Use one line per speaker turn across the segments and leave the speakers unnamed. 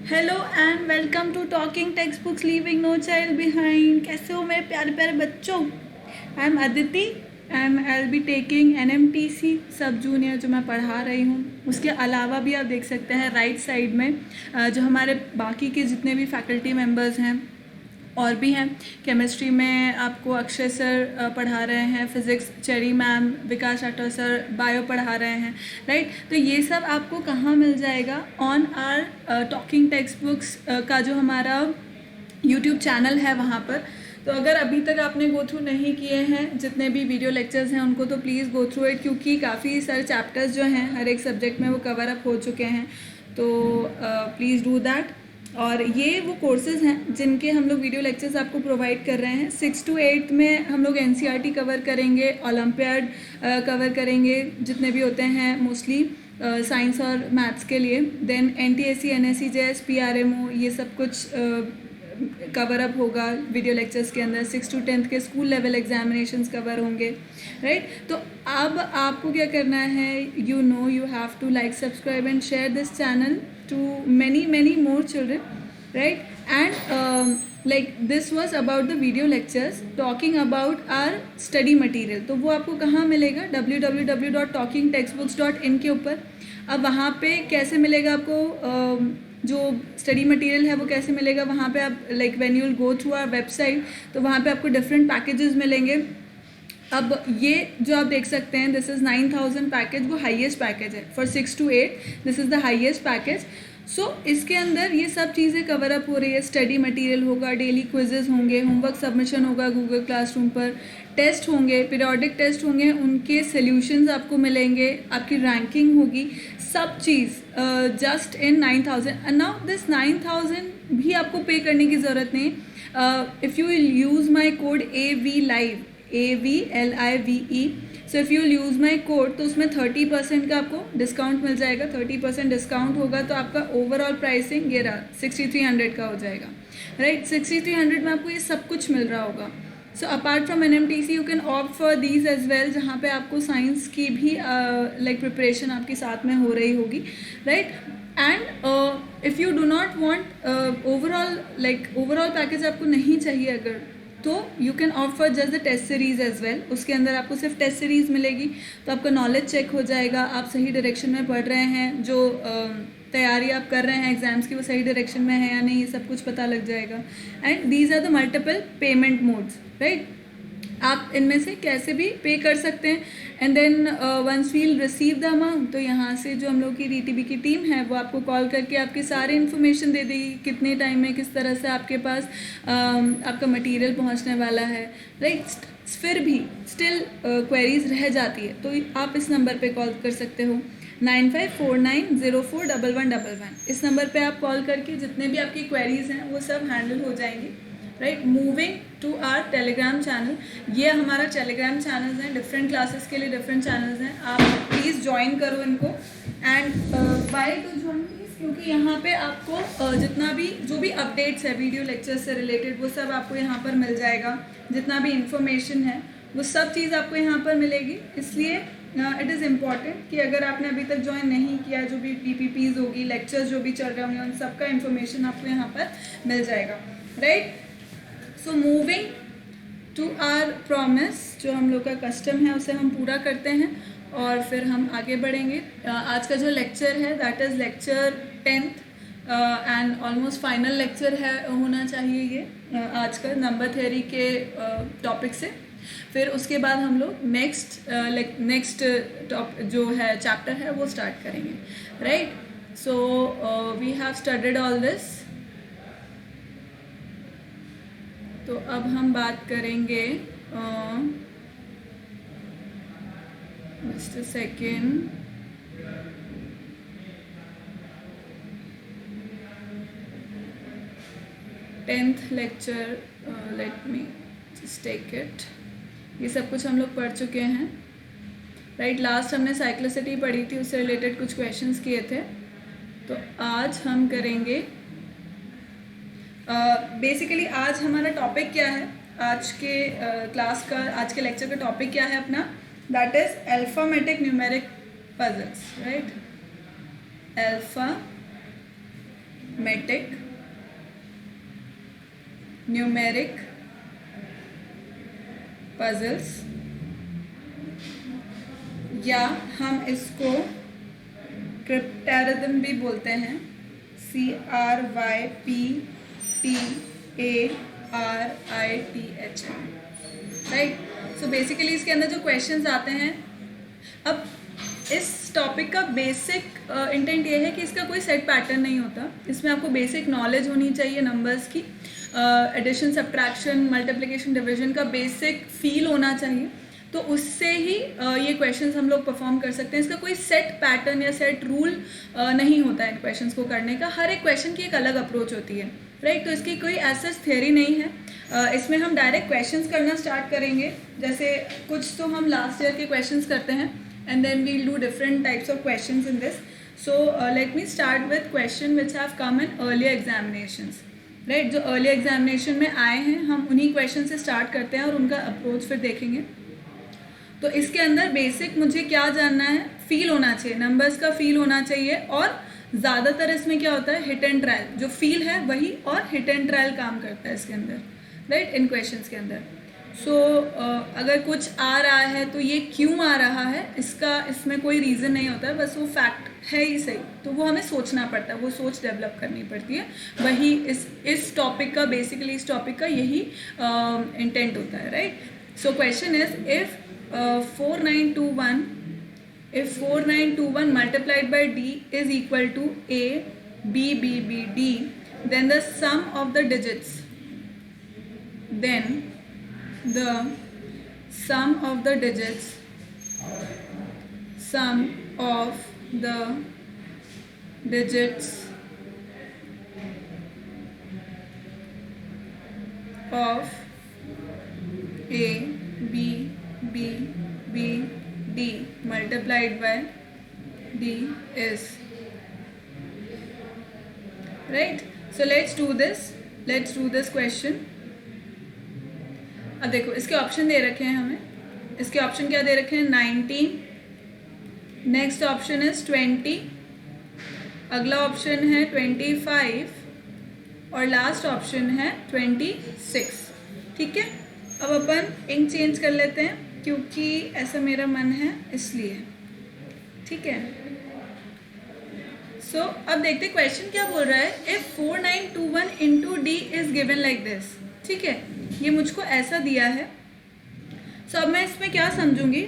Hello and welcome to talking text books leaving no child behind. कैसे हो मेरे प्यारे प्यारे बच्चों? I am Aditi and I will be taking NMTC sub junior जो मैं पढ़ा रही हूँ। उसके अलावा भी आप देख सकते हैं राइट साइड में जो हमारे बाकी के जितने भी फैकल्टी मेम्बर्स हैं और भी हैं। केमिस्ट्री में आपको अक्षय सर पढ़ा रहे हैं, फिज़िक्स चेरी मैम, विकास राठौर सर बायो पढ़ा रहे हैं, राइट। तो ये सब आपको कहाँ मिल जाएगा? On our talking text books का जो हमारा यूट्यूब चैनल है वहाँ पर। तो अगर अभी तक आपने गो थ्रू नहीं किए हैं जितने भी वीडियो लेक्चर्स हैं उनको, तो प्लीज़ गो थ्रू इट, क्योंकि काफ़ी सारे चैप्टर्स जो हैं हर एक सब्जेक्ट में वो कवर अप हो चुके हैं। तो प्लीज़ डू दैट। और ये वो कोर्सेज़ हैं जिनके हम लोग वीडियो लेक्चर्स आपको प्रोवाइड कर रहे हैं। 6 to 8 में हम लोग NCERT कवर करेंगे, ओलंपियाड कवर करेंगे, जितने भी होते हैं मोस्टली साइंस और मैथ्स के लिए। Then NTSC, NSC, JS, PRMO ये सब कुछ कवर अप होगा वीडियो लेक्चर्स के अंदर। 6 to 10 के स्कूल लेवल एग्जामिनेशंस कवर होंगे, राइट। तो अब आपको क्या करना है? You have to like, subscribe and share this channel to many more children, right? And like this was about the video lectures talking about our study material. तो वो आपको कहाँ मिलेगा? www.talkingtextbooks.in के ऊपर। अब वहाँ पे कैसे मिलेगा आपको जो स्टडी मटेरियल है वो कैसे मिलेगा? वहाँ पे आप like when you will go through our website, तो वहाँ पे आपको डिफरेंट पैकेजेस मिलेंगे। अब ये जो आप देख सकते हैं, दिस इज़ 9000 पैकेज, वो हाईएस्ट पैकेज है for 6 to 8। This is the highest package. So इसके अंदर ये सब चीज़ें कवर अप हो रही है। स्टडी मटेरियल होगा, डेली क्विजेज होंगे, होमवर्क सबमिशन होगा गूगल क्लासरूम पर, टेस्ट होंगे, पीरियोडिक टेस्ट होंगे, उनके सॉल्यूशंस आपको मिलेंगे, आपकी रैंकिंग होगी, सब चीज़ just in 9000। And now this 9000 भी आपको पे करने की ज़रूरत नहीं। If you will use my code AVLIVE, AVLIVE, so if you use my code, तो उसमें 30% का आपको डिस्काउंट मिल जाएगा। 30% डिस्काउंट होगा तो आपका ओवरऑल प्राइसिंग ये रहा 6300 का हो जाएगा, राइट। 6300 में आपको ये सब कुछ मिल रहा होगा। So apart from NMTC you can opt for these as well, जहाँ पे आपको साइंस की भी लाइक प्रिपरेशन आपके साथ में हो रही होगी, right. And if you do not want overall package आपको नहीं चाहिए अगर, तो you can opt for just the test series as well. उसके अंदर आपको सिर्फ टेस्ट सीरीज़ मिलेगी, तो आपका नॉलेज चेक हो जाएगा, आप सही डायरेक्शन में पढ़ रहे हैं, जो तैयारी आप कर रहे हैं एग्जाम्स की वो सही डायरेक्शन में है या नहीं, ये सब कुछ पता लग जाएगा। And these are the multiple payment modes, right. आप इनमें से कैसे भी पे कर सकते हैं। And then once we'll receive the amount, तो यहाँ से जो हम लोग की DTB की टीम है वो आपको कॉल करके आपकी सारी इन्फॉर्मेशन दे देगी, कितने टाइम में किस तरह से आपके पास आपका मटेरियल पहुँचने वाला है, राइट। फिर भी स्टिल क्वेरीज रह जाती है तो आप इस नंबर पे कॉल कर सकते हो, 9549041111। इस नंबर पे आप कॉल करके जितने भी आपकी क्वेरीज हैं वो सब हैंडल हो जाएंगी, right. Moving to our Telegram channel, ये हमारा टेलीग्राम चैनल्स हैं, डिफरेंट क्लासेस के लिए डिफरेंट चैनल्स हैं। आप प्लीज़ ज्वाइन करो इनको। And by two join please, क्योंकि यहाँ पे आपको जितना भी जो भी अपडेट्स है वीडियो लेक्चर से रिलेटेड वो सब आपको यहाँ पर मिल जाएगा। जितना भी इंफॉर्मेशन है वो सब चीज़ आपको यहाँ पर मिलेगी। इसलिए इट इज़ इम्पॉर्टेंट कि अगर आपने अभी तक ज्वाइन नहीं किया, जो भी PPPs होगी, लेक्चर्स जो भी चल रहे होंगे, उन सबका इन्फॉर्मेशन आपको यहाँ पर मिल जाएगा, right. So moving to our promise, जो हम लोग का कस्टम है उसे हम पूरा करते हैं और फिर हम आगे बढ़ेंगे। आज का जो लेक्चर है that is lecture 10th and almost final lecture है होना चाहिए ये आज का नंबर थ्योरी के टॉपिक से। फिर उसके बाद हम लोग नेक्स्ट जो है चैप्टर है वो स्टार्ट करेंगे, right. So we have studied all this. तो अब हम बात करेंगे just a second, tenth lecture, let me just take it. ये सब कुछ हम लोग पढ़ चुके हैं, राइट। लास्ट हमने साइक्लिसिटी पढ़ी थी, उससे रिलेटेड कुछ क्वेश्चंस किए थे। तो आज हम करेंगे बेसिकली आज हमारा टॉपिक क्या है, आज के क्लास का, आज के लेक्चर का टॉपिक क्या है अपना? That is alphametic numeric puzzles, right. Alpha metric, numeric puzzles, या हम इसको क्रिप्टोरिथम भी बोलते हैं, CRYPTARITH, राइट। सो बेसिकली इसके अंदर जो क्वेश्चंस आते हैं, अब इस टॉपिक का बेसिक इंटेंट ये है कि इसका कोई सेट पैटर्न नहीं होता, इसमें आपको बेसिक नॉलेज होनी चाहिए नंबर्स की, एडिशन, सब्ट्रैक्शन, मल्टीप्लिकेशन, डिवीजन का बेसिक फील होना चाहिए, तो उससे ही ये क्वेश्चंस हम लोग परफॉर्म कर सकते हैं। इसका कोई सेट पैटर्न या सेट रूल नहीं होता है इन क्वेश्चंस को करने का, हर एक क्वेश्चन की एक अलग अप्रोच होती है, राइट। तो इसकी कोई ऐसा थियरी नहीं है, इसमें हम डायरेक्ट क्वेश्चंस करना स्टार्ट करेंगे, जैसे कुछ तो हम लास्ट ईयर के क्वेश्चंस करते हैं and then we'll do different types of questions in this. So let me start with question which have come in earlier examinations, right. जो अर्ली एग्जामिनेशन में आए हैं हम उन्हीं क्वेश्चन से स्टार्ट करते हैं और उनका अप्रोच फिर देखेंगे। तो इसके अंदर बेसिक मुझे क्या जानना है, फील होना चाहिए, नंबर्स का फील होना चाहिए, और ज़्यादातर इसमें क्या होता है, हिट एंड ट्रायल, जो फील है वही और हिट एंड ट्रायल काम करता है इसके अंदर, राइट, इन क्वेश्चंस के अंदर। सो अगर कुछ आ रहा है तो ये क्यों आ रहा है, इसमें कोई रीज़न नहीं होता है, बस वो फैक्ट है ही सही, तो वो हमें सोचना पड़ता है, वो सोच डेवलप करनी पड़ती है, वही इस टॉपिक का, बेसिकली इस टॉपिक का यही इंटेंट होता है, right. So question is, if 4921 multiplied by D is equal to A, B, B, B, D, then the sum of the digits, sum of the digits of A, B, B, B, D multiplied by D is, right. So let's do this question. अब देखो इसके option दे रखे हैं हमें, इसके option क्या दे रखे हैं, 19, नेक्स्ट ऑप्शन इज 20, अगला ऑप्शन है 25 और लास्ट ऑप्शन है 26, ठीक है। अब अपन इंक चेंज कर लेते हैं क्योंकि ऐसा मेरा मन है इसलिए, ठीक है। सो अब देखते क्वेश्चन क्या बोल रहा है, if 4921 into D is given like this, ठीक है, ये मुझको ऐसा दिया है। सो अब मैं इसमें क्या समझूंगी,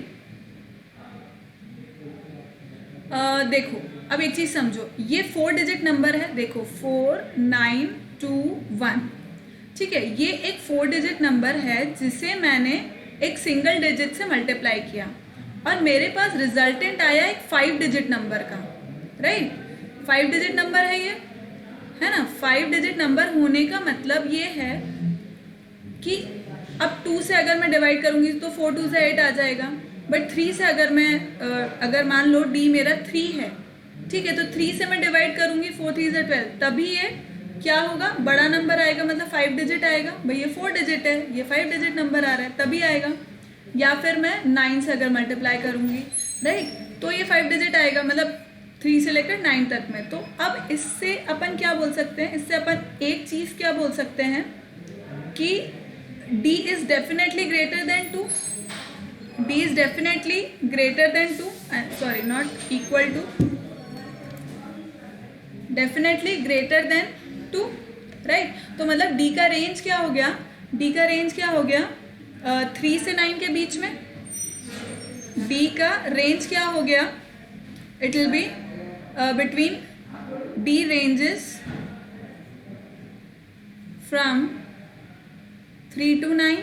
देखो अब एक चीज समझो, ये 4 डिजिट नंबर है, देखो 4921, ठीक है, ये एक 4 डिजिट नंबर है जिसे मैंने एक सिंगल डिजिट से मल्टीप्लाई किया और मेरे पास रिजल्टेंट आया एक 5 डिजिट नंबर का, राइट। 5 डिजिट नंबर है ये, है ना। 5 डिजिट नंबर होने का मतलब ये है कि अब 2 से अगर मैं डिवाइड करूंगी तो 4 2 से 8 आ जाएगा, बट 3 से अगर मान लो D मेरा 3 है, ठीक है, तो 3 से मैं डिवाइड करूंगी, 4 3 से 12, तभी ये क्या होगा, बड़ा नंबर आएगा, मतलब 5 डिजिट आएगा। भाई ये 4 डिजिट है, ये 5 डिजिट नंबर आ रहा है, तभी आएगा। या फिर मैं 9 से अगर मल्टीप्लाई करूंगी, राइट, तो ये 5 डिजिट आएगा, मतलब 3 से लेकर 9 तक में। तो अब इससे अपन क्या बोल सकते हैं, इससे अपन एक चीज़ क्या बोल सकते हैं कि D is definitely greater than 2, D is definitely greater than 2, sorry not equal to, definitely greater than 2, right. तो मतलब D का रेंज क्या हो गया, D का रेंज क्या हो गया, 3 से 9 के बीच में D का रेंज क्या हो गया, it will be between D ranges from 3 to 9,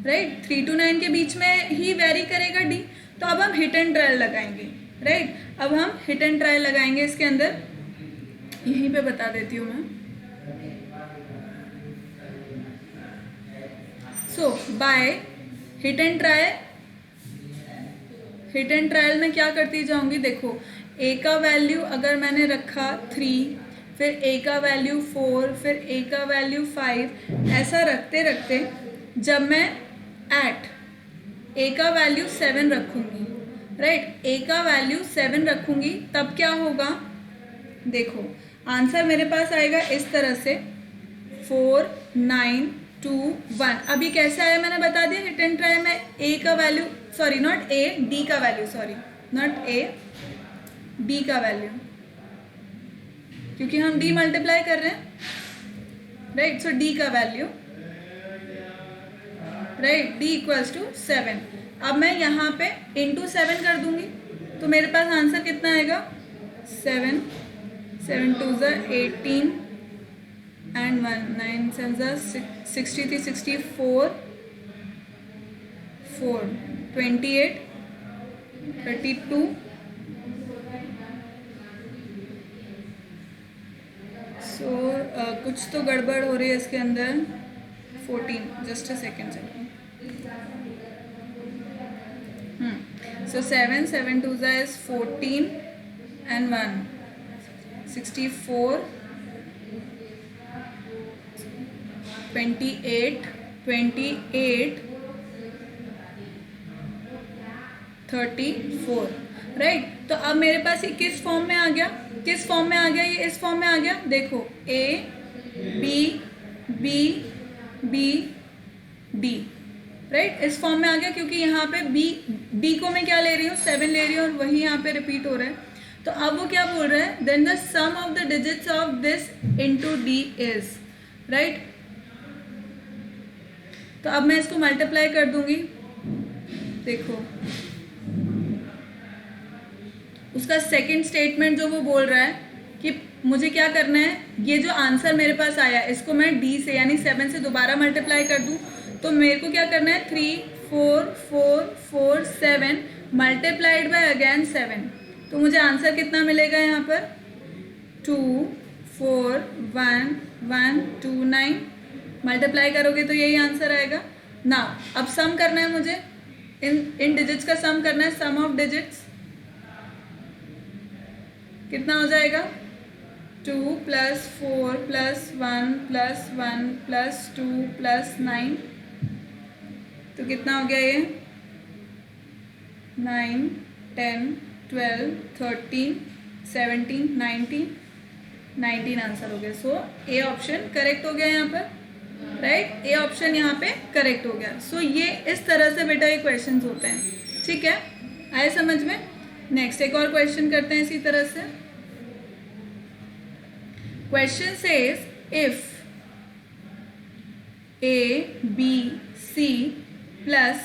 right, 3 to 9 के बीच में ही वेरी करेगा D। तो अब हम हिट एंड ट्रायल लगाएंगे, राइट, अब हम हिट एंड ट्रायल लगाएंगे इसके अंदर, यहीं पे बता देती हूँ मैं। सो बाय हिट एंड ट्रायल में क्या करती जाऊंगी, देखो A का वैल्यू अगर मैंने रखा 3, फिर A का वैल्यू 4, फिर A का वैल्यू 5, ऐसा रखते रखते जब मैं एट A का वैल्यू 7 रखूंगी, राइट, A का वैल्यू 7 रखूंगी, तब क्या होगा, देखो आंसर मेरे पास आएगा इस तरह से 4 9 2 1। अभी कैसे आया मैंने बता दिया, हिट एंड ट्राई में ए का value, sorry not A, D का value, sorry not A, D का वैल्यू, क्योंकि हम डी मल्टीप्लाई कर रहे हैं, राइट। सो डी का value, right, D equals to 7। अब मैं यहाँ पे इंटू 7 कर दूंगी तो मेरे पास आंसर कितना आएगा 7 7 2 18 एंड 1 9 7 63 64 4 28 32 सो कुछ तो गड़बड़ हो रही है इसके अंदर। 14, जस्ट अ सेकेंड चलो। So 7 7 2 is 14 and 1 64 28 28 34, right. तो अब मेरे पास ये किस फॉर्म में आ गया, किस फॉर्म में आ गया, ये इस फॉर्म में आ गया। देखो A B B B D, right, इस फॉर्म में आ गया, क्योंकि यहाँ पे बी को मैं क्या ले रही हूँ 7 ले रही हूँ और वही यहाँ पे रिपीट हो रहा है। तो अब वो क्या बोल रहा है, then the sum of the digits of this into D is, right. तो अब मैं इसको मल्टीप्लाई कर दूंगी। देखो उसका सेकंड स्टेटमेंट जो वो बोल रहा है कि मुझे क्या करना है, ये जो आंसर मेरे पास आया इसको मैं डी से यानी 7 से दोबारा मल्टीप्लाई कर दूं, तो मेरे को क्या करना है 3 4 4 4 7 मल्टीप्लाइड बाय अगेन 7। तो मुझे आंसर कितना मिलेगा यहाँ पर 2 4 1 1 2 9। मल्टीप्लाई करोगे तो यही आंसर आएगा ना। अब सम करना है मुझे, इन डिजिट्स का सम करना है, सम ऑफ डिजिट्स कितना हो जाएगा 2 + 4 + 1 + 1 + 2 + 9। तो कितना हो गया ये 9 10 12 13 17 19 आंसर हो गया। सो ए ऑप्शन करेक्ट हो गया यहाँ पर, राइट। ए ऑप्शन यहाँ पे करेक्ट हो गया। सो ये इस तरह से बेटा ये क्वेश्चंस होते हैं, ठीक है, आए समझ में। नेक्स्ट एक और क्वेश्चन करते हैं इसी तरह से। Question says if A B C plus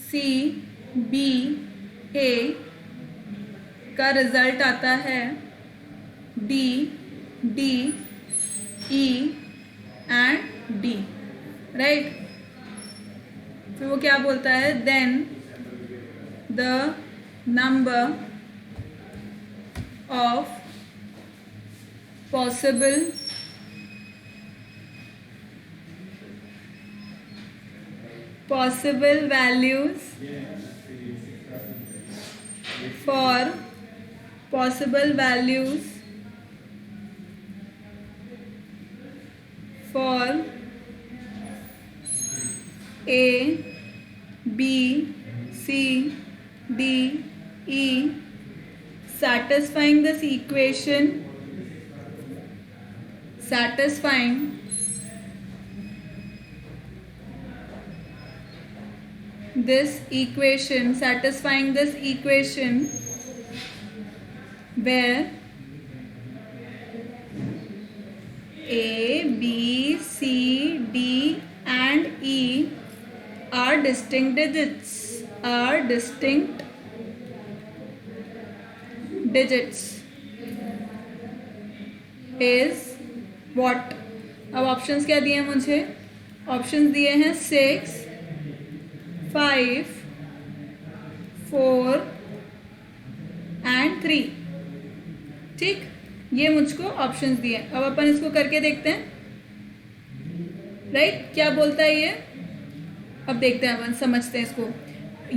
C B A का रिजल्ट आता है D D E and D, right. फिर वो क्या बोलता है, then the number of possible values for possible values for A B C D E satisfying this equation, satisfying this equation, satisfying this equation where A, B, C, D and E are distinct digits, are distinct digits is what। अब options क्या दिए हैं मुझे, options दिए हैं 6 5 4 and 3, ठीक, ये मुझको ऑप्शंस दिए। अब अपन इसको करके देखते हैं, राइट, क्या बोलता है ये। अब देखते हैं अपन, समझते हैं इसको।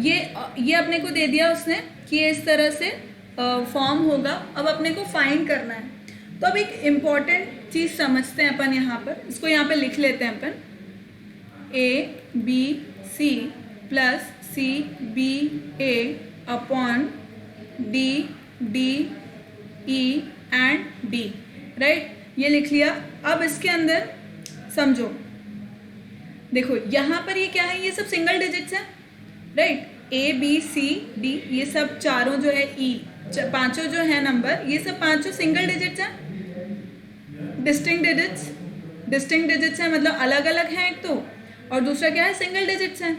ये अपने को दे दिया उसने कि ये इस तरह से फॉर्म होगा। अब अपने को फाइंड करना है। तो अब एक इम्पॉर्टेंट चीज़ समझते हैं अपन यहाँ पर, इसको यहाँ पे लिख लेते हैं अपन, A B C plus C B A upon D D E and D। Right, ये लिख लिया। अब इसके अंदर समझो, देखो यहाँ पर ये क्या है, ये सब सिंगल डिजिट्स हैं, right. A B C D, ये सब चारों जो है ई, पांचों जो है नंबर, ये सब पांचों सिंगल डिजिट्स हैं। डिस्टिंक्ट डिजिट्स हैं, मतलब अलग अलग हैं एक तो, और दूसरा क्या है, सिंगल डिजिट्स हैं,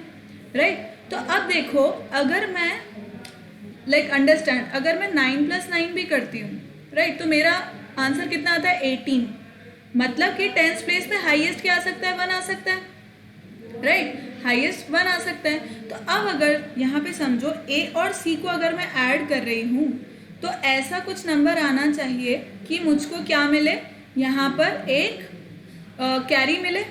राइट। तो अब देखो, अगर मैं अंडरस्टैंड, अगर मैं 9 + 9 भी करती हूँ, राइट, तो मेरा आंसर कितना आता है, 18। मतलब कि 10th प्लेस पे हाईएस्ट क्या आ सकता है, 1 आ सकता है, राइट, हाईएस्ट 1 आ सकता है। तो अब अगर यहाँ पे समझो ए और सी को अगर मैं ऐड कर रही हूँ, तो ऐसा कुछ नंबर आना चाहिए कि मुझको क्या मिले, यहाँ पर एक कैरी मिले,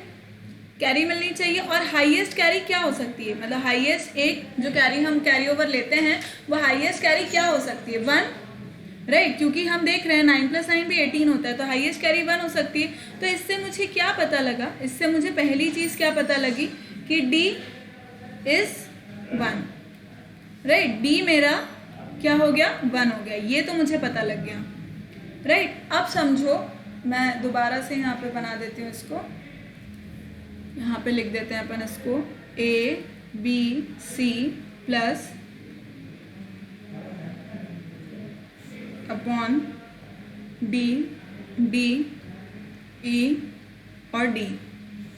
कैरी मिलनी चाहिए। और हाईएस्ट कैरी क्या हो सकती है, मतलब हाईएस्ट एक जो कैरी हम कैरी ओवर लेते हैं, वो हाईएस्ट कैरी क्या हो सकती है, 1, राइट, क्योंकि हम देख रहे हैं 9 + 9 भी 18 होता है, तो हाईएस्ट कैरी 1 हो सकती है। तो इससे मुझे क्या पता लगा, इससे मुझे पहली चीज़ क्या पता लगी कि D इज़ 1, राइट, D मेरा क्या हो गया, 1 हो गया, ये तो मुझे पता लग गया, राइट। अब समझो, मैं दोबारा से यहाँ पे बना देती हूँ इसको, यहाँ पे लिख देते हैं अपन इसको, ABC plus upon D E और D,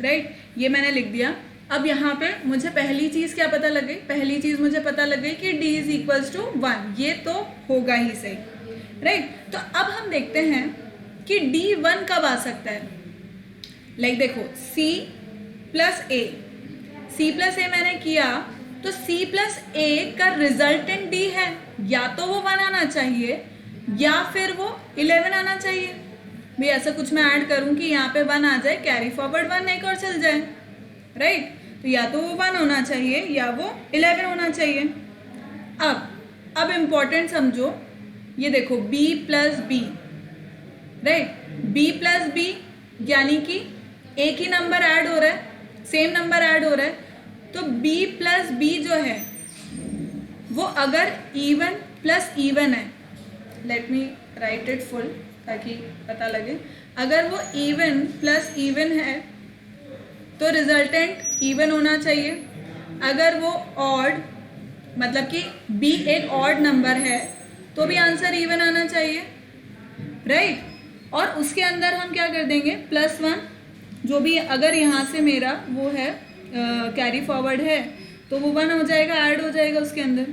राइट, ये मैंने लिख दिया। अब यहाँ पे मुझे पहली चीज़ क्या पता लग गई, पहली चीज़ मुझे पता लग गई कि D = 1, ये तो होगा ही सही, राइट। तो अब हम देखते हैं कि D 1 कब आ सकता है। देखो, C + A मैंने किया, तो C + A का रिजल्टेंट D है, या तो वो 1 आना चाहिए या फिर वो 11 आना चाहिए। भी ऐसा कुछ मैं ऐड करूं कि यहाँ पे 1 आ जाए, कैरी फॉरवर्ड 1 एक और चल जाए, राइट। तो या तो वो 1 होना चाहिए या वो 11 होना चाहिए। अब इम्पोर्टेंट समझो, ये देखो B + B, right, B + B यानी कि एक ही नंबर ऐड हो रहा है, सेम नंबर ऐड हो रहा है। तो B + B जो है वो अगर इवन प्लस इवन है, let me right it full ताकि पता लगे, अगर वो इवन प्लस इवन है तो रिजल्टेंट इवन होना चाहिए। अगर वो ऑड, मतलब कि B एक ऑड नंबर है, तो भी आंसर इवन आना चाहिए, राइट। और उसके अंदर हम क्या कर देंगे, +1, जो भी अगर यहाँ से मेरा वो है कैरी फॉरवर्ड है, तो वो 1 हो जाएगा, ऐड हो जाएगा उसके अंदर,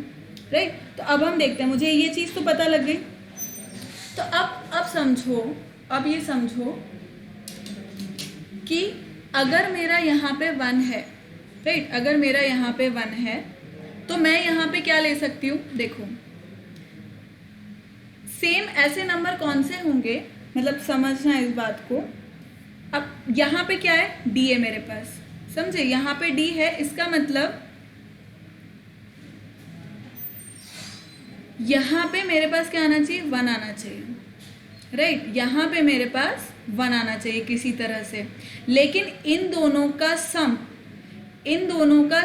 राइट। तो अब हम देखते हैं, मुझे ये चीज़ तो पता लग गई। तो अब समझो, अब ये समझो कि अगर मेरा यहाँ पे 1 है, राइट, अगर मेरा यहाँ पे 1 है, तो मैं यहाँ पे क्या ले सकती हूँ, देखो सेम ऐसे नंबर कौन से होंगे, मतलब समझना इस बात को। अब यहाँ पे क्या है, D है मेरे पास, समझे, यहाँ पे D है, इसका मतलब यहाँ पे मेरे पास क्या आना चाहिए, 1 आना चाहिए, राइट। यहाँ पे मेरे पास 1 आना चाहिए किसी तरह से, लेकिन इन दोनों का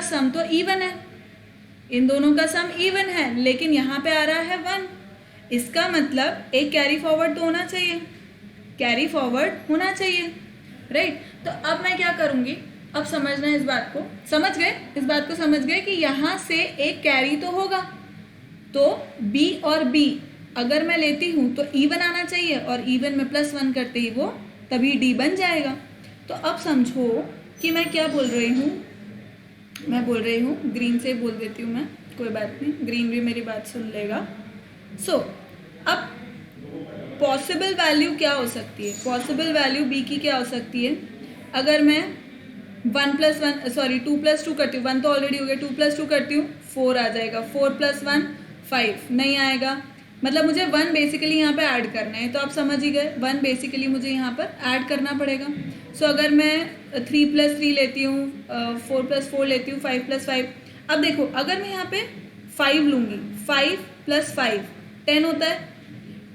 सम तो इवन है, इन दोनों का सम इवन है, लेकिन यहाँ पे आ रहा है 1। इसका मतलब एक कैरी फॉरवर्ड तो होना चाहिए, कैरी फॉरवर्ड होना चाहिए, राइट। तो अब मैं क्या करूँगी, अब समझना है इस बात को, समझ गए, इस बात को समझ गए कि यहाँ से एक कैरी तो होगा, तो B और B अगर मैं लेती हूँ तो इवन आना चाहिए, और इवन में +1 करते ही वो तभी D बन जाएगा। तो अब समझो कि मैं क्या बोल रही हूँ, मैं बोल रही हूँ, ग्रीन से बोल देती हूँ मैं, कोई बात नहीं, ग्रीन भी मेरी बात सुन लेगा। सो अब पॉसिबल वैल्यू क्या हो सकती है, पॉसिबल वैल्यू B की क्या हो सकती है, अगर मैं 2 + 2 करती हूँ, 1 तो ऑलरेडी हो गया, 2 + 2 करती हूँ, 4 आ जाएगा, 4 + 1 5 नहीं आएगा, मतलब मुझे 1 बेसिकली यहाँ पे ऐड करना है। तो आप समझ ही गए, 1 बेसिकली मुझे यहाँ पर ऐड करना पड़ेगा। सो अगर मैं 3 + 3 लेती हूँ, 4 + 4 लेती हूँ, 5 + 5, अब देखो अगर मैं यहाँ पे 5 लूँगी, 5 + 5 10 होता है,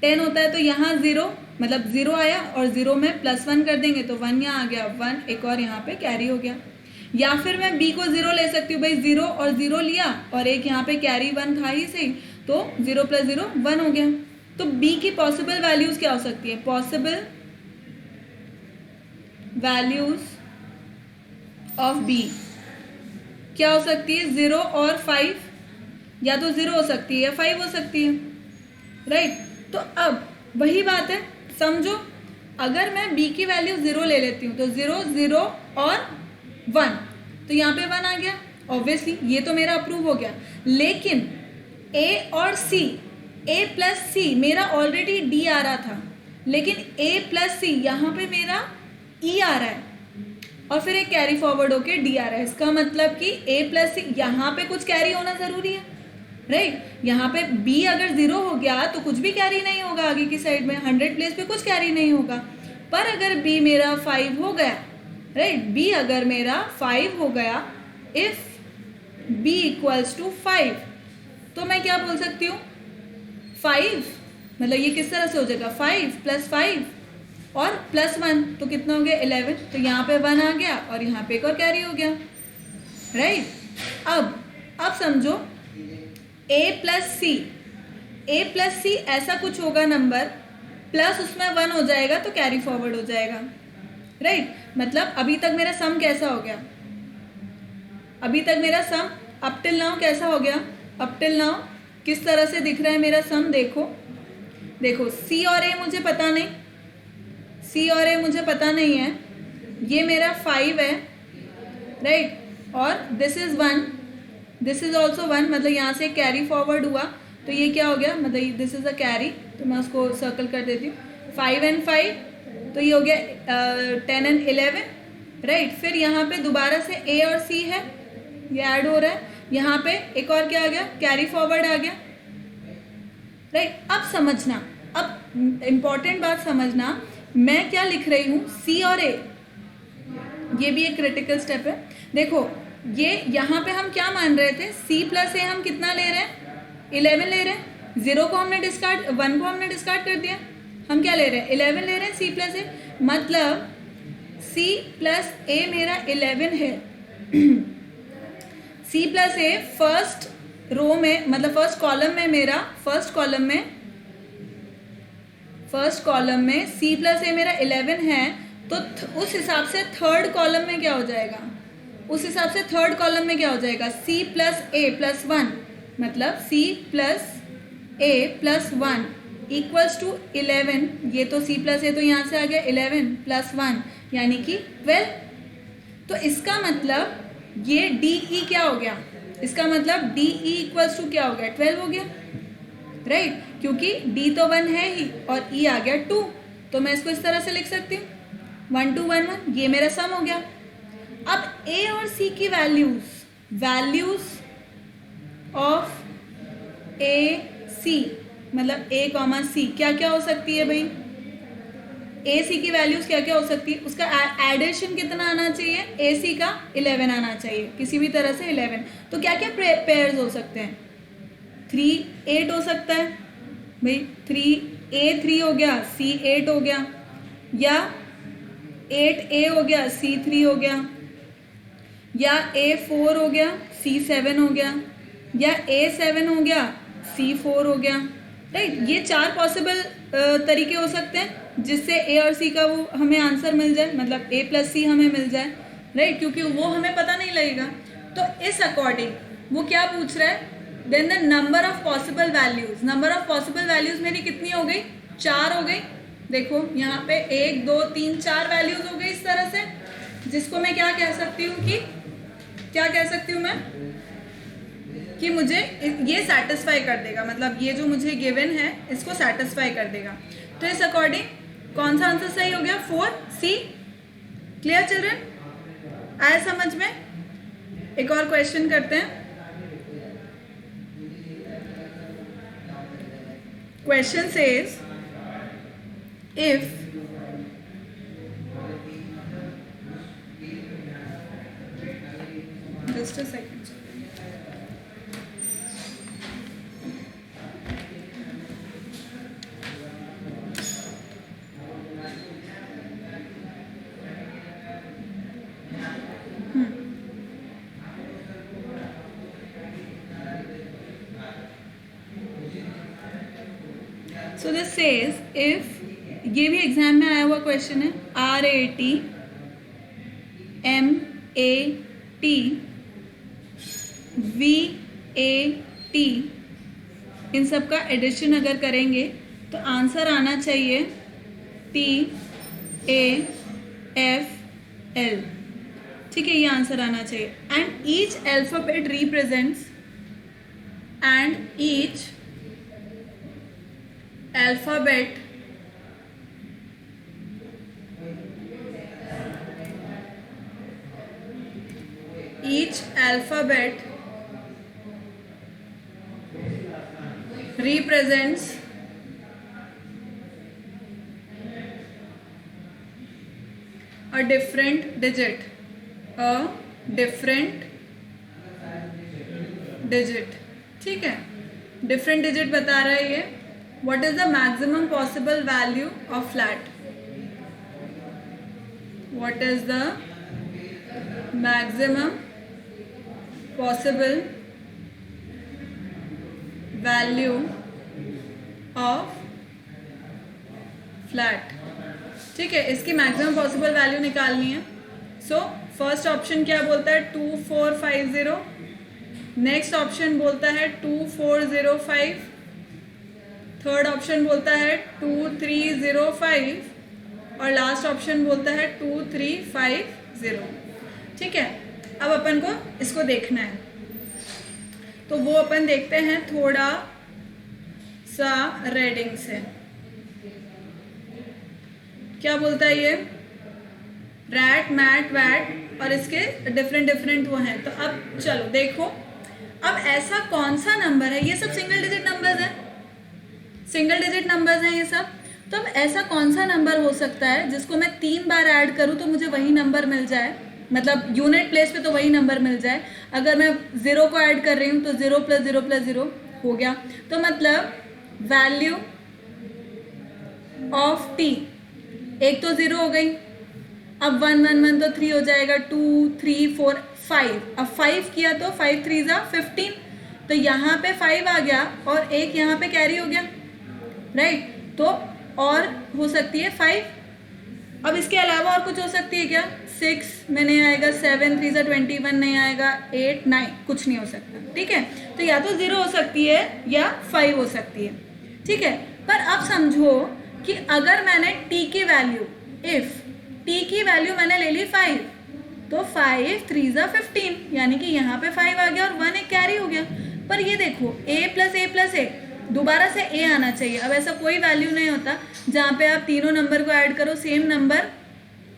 10 होता है, तो यहाँ 0, मतलब 0 आया, और 0 में +1 कर देंगे तो 1 यहाँ आ गया, 1 एक और यहाँ पे कैरी हो गया। या फिर मैं B को 0 ले सकती हूँ, भाई 0 और 0 लिया, और एक यहाँ पे कैरी 1 था ही सही, तो 0 + 0 1 हो गया। तो B की पॉसिबल वैल्यूज़ क्या हो सकती है, पॉसिबल वैल्यूज ऑफ बी क्या हो सकती है, 0 और 5, या तो 0 हो सकती है या 5 हो सकती है, राइट। तो अब वही बात है, समझो अगर मैं b की वैल्यू 0 ले लेती हूँ तो 0 0 और 1, तो यहाँ पे 1 आ गया, ऑब्वियसली ये तो मेरा अप्रूव हो गया। लेकिन a और c, a प्लस c मेरा ऑलरेडी d आ रहा था, लेकिन a प्लस c यहाँ पे मेरा e आ रहा है और फिर एक कैरी फॉरवर्ड होके d आ रहा है। इसका मतलब कि a प्लस c यहाँ पे कुछ कैरी होना ज़रूरी है, राइट। यहाँ पे b अगर 0 हो गया तो कुछ भी कैरी नहीं होगा आगे की साइड में, 100 प्लेस पे कुछ कैरी नहीं होगा। पर अगर b मेरा 5 हो गया, राइट, b अगर मेरा 5 हो गया, इफ b इक्वल्स टू 5, तो मैं क्या बोल सकती हूँ, 5 मतलब ये किस तरह से हो जाएगा, 5 प्लस 5 और प्लस 1, तो कितना हो गया 11, तो यहाँ पे 1 आ गया और यहाँ पे एक और कैरी हो गया, राइट। अब समझो a प्लस सी ऐसा कुछ होगा नंबर, प्लस उसमें 1 हो जाएगा तो कैरी फॉरवर्ड हो जाएगा, राइट। मतलब अभी तक मेरा सम कैसा हो गया, अभी तक मेरा सम अप टिल नाउ कैसा हो गया, अप टिल नाउ किस तरह से दिख रहा है मेरा सम, देखो c और a मुझे पता नहीं, c और a मुझे पता नहीं है, ये मेरा 5 है, राइट, और this is 1, this is also 1, मतलब यहाँ से कैरी फॉरवर्ड हुआ तो ये क्या हो गया, मतलब दिस इज अ कैरी, तो मैं उसको सर्कल कर देती हूँ, 5 and 5, तो ये हो गया 10 and 11, राइट। फिर यहाँ पे दोबारा से a और c है, ये ऐड हो रहा है, यहाँ पे एक और क्या आ गया, कैरी फॉरवर्ड आ गया, राइट। अब समझना, अब इम्पॉर्टेंट बात समझना, मैं क्या लिख रही हूँ, c और a, ये भी एक क्रिटिकल स्टेप है। देखो ये यहाँ पे हम क्या मान रहे थे, c प्लस a हम कितना ले रहे हैं, 11 ले रहे हैं, 0 को हमने डिस्कार्ड, 1 को हमने डिस्कार्ड कर दिया, हम क्या ले रहे हैं, 11 ले रहे हैं c प्लस a, मतलब c प्लस a मेरा 11 है। c plus a first row में, मतलब फर्स्ट कॉलम में मेरा, फर्स्ट कॉलम में c प्लस a मेरा 11 है, तो उस हिसाब से थर्ड कॉलम में क्या हो जाएगा, उस हिसाब से थर्ड कॉलम में क्या हो जाएगा, c प्लस a प्लस 1, मतलब c plus a plus 1 equals to 11, ये तो c प्लस a तो यहाँ से आ गया 11 प्लस 1 यानी कि 12, तो इसका मतलब ये DE क्या हो गया, इसका मतलब DE इक्वल्स टू क्या हो गया, 12 हो गया, राइट, क्योंकि D तो 1 है ही और E आ गया 2, तो मैं इसको इस तरह से लिख सकती हूँ 1 2 1 1, ये मेरा सम हो गया। अब a और c की वैल्यूज ऑफ a c, मतलब a कॉमा c क्या क्या हो सकती है भाई, a c की वैल्यूज क्या क्या हो सकती है, उसका एडिशन कितना आना चाहिए, a c का 11 आना चाहिए, किसी भी तरह से 11, तो क्या क्या पेयर्स हो सकते हैं, 3 8 हो सकता है भाई, 3 a 3 हो गया, c 8 हो गया, या 8 a हो गया, c 3 हो गया, या a 4 हो गया, c 7 हो गया, या a 7 हो गया, c 4 हो गया, राइट। ये 4 पॉसिबल तरीके हो सकते हैं जिससे a और c का वो हमें आंसर मिल जाए, मतलब a प्लस c हमें मिल जाए, राइट, क्योंकि वो हमें पता नहीं लगेगा। तो इस अकॉर्डिंग वो क्या पूछ रहा है, then the number of possible values, number of possible values मेरी कितनी हो गई, 4 हो गई। देखो यहाँ पे 1 2 3 4 वैल्यूज हो गई इस तरह से, जिसको मैं क्या कह सकती हूँ कि, क्या कह सकती हूँ मैं, कि मुझे ये सेटिस्फाई कर देगा, मतलब ये जो मुझे गिवन है इसको सेटिस्फाई कर देगा। तो इस अकॉर्डिंग कौन सा आंसर सही हो गया, 4C। क्लियर चिल्ड्रन, आया समझ में। एक और क्वेश्चन करते हैं। Question says if just a second. So this says if, ये भी एग्जाम में आया हुआ क्वेश्चन है, RAT MAT VAT, इन सब का एडिशन अगर करेंगे तो आंसर आना चाहिए TAFL। ठीक है, ये आंसर आना चाहिए। And each alphabet represents each alphabet represents a different digit, ठीक है, डिफरेंट डिजिट बता रहा है ये। What is the maximum possible value of flat? What is the maximum possible value of flat? ठीक है, इसकी मैक्सिमम पॉसिबल वैल्यू निकालनी है। सो फर्स्ट ऑप्शन क्या बोलता है? 2450। नेक्स्ट ऑप्शन बोलता है 2405। थर्ड ऑप्शन बोलता है 2305 और लास्ट ऑप्शन बोलता है 2350। ठीक है, अब अपन को इसको देखना है, तो वो अपन देखते हैं थोड़ा सा रेडिंग से। क्या बोलता है ये? रैट, मैट, वैट और इसके डिफरेंट वो हैं। तो अब चलो देखो, अब ऐसा कौन सा नंबर है, ये सब सिंगल डिजिट नंबर्स हैं, सिंगल डिजिट नंबर्स हैं ये सब। तो अब ऐसा कौन सा नंबर हो सकता है जिसको मैं 3 बार ऐड करूं तो मुझे वही नंबर मिल जाए, मतलब यूनिट प्लेस पे तो वही नंबर मिल जाए। अगर मैं 0 को ऐड कर रही हूँ तो 0 + 0 + 0 हो गया। तो मतलब वैल्यू ऑफ t, एक तो 0 हो गई, अब 1 1 1 तो 3 हो जाएगा, 2 3 4 5। अब 5 किया तो 5 3 = 15, तो यहाँ पे 5 आ गया और एक यहाँ पे कैरी हो गया, राइट। तो और हो सकती है 5। अब इसके अलावा और कुछ हो सकती है क्या? 6 में नहीं आएगा, 7 3 = 21 नहीं आएगा, 8 9 कुछ नहीं हो सकता। ठीक है, तो या तो 0 हो सकती है या 5 हो सकती है। ठीक है, पर अब समझो कि अगर मैंने t की वैल्यू, इफ t की वैल्यू मैंने ले ली 5, तो 5 3 = 15, यानी कि यहाँ पे 5 आ गया और 1 एक कैरी हो गया। पर ये देखो a + a, दोबारा से a आना चाहिए। अब ऐसा कोई वैल्यू नहीं होता जहाँ पे आप तीनों नंबर को ऐड करो, सेम नंबर,